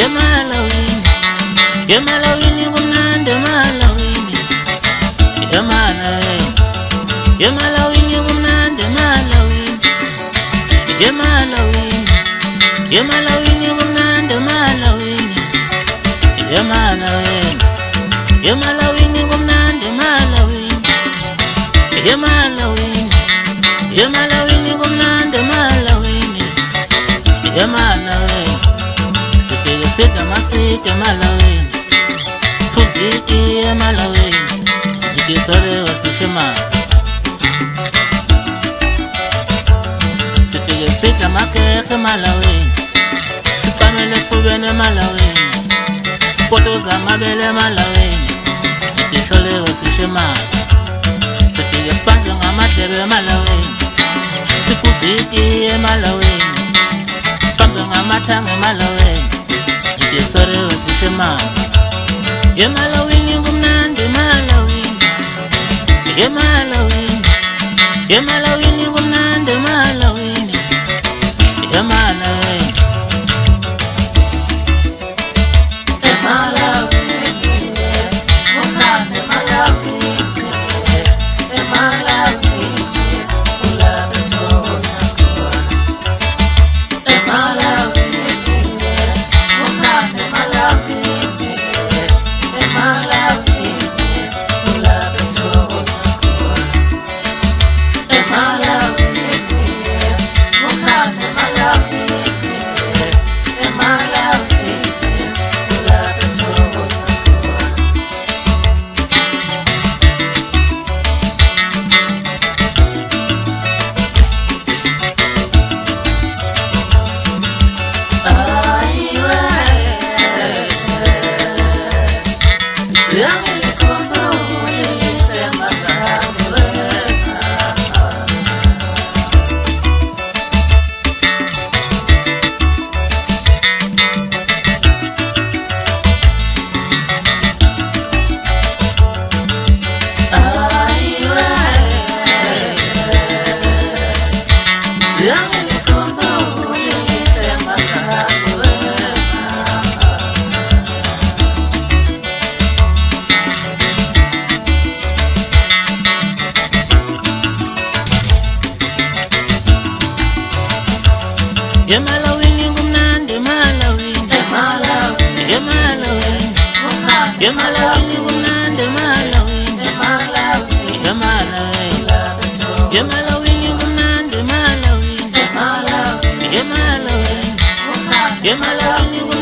Emalawini, emalawini kumnandi emalawini. Emalawini, emalawini kumnandi emalawini. Emalawini, emalawini kumnandi emalawini. Emalawini, emalawini kumnandi emalawini. Emalawini, emalawini kumnandi emalawini. Emalawini, sifike sidla masiti emalawini. Phuziti emalawini, itisole wasishemala. Sifike sidla makeke emalawini. Sicamele esifubeni emalawini. Sipotoza amabele emalawini, itisole wasishemala. Sifike sipanje ngamadlebe emalawini. Siphuziti emalawini, pambe ngamathanga emalawini, itisole wasishemala. Emalawini kumnandi emalawini. Emalawini, emalawini kumnandi emalawini. Emalawini, emalawini kumnandi emalawini. Emalawini, emalawini kumnandi emalawini. Emalawini, emalawini kumnandi emalawini. Emalawini, emalawini.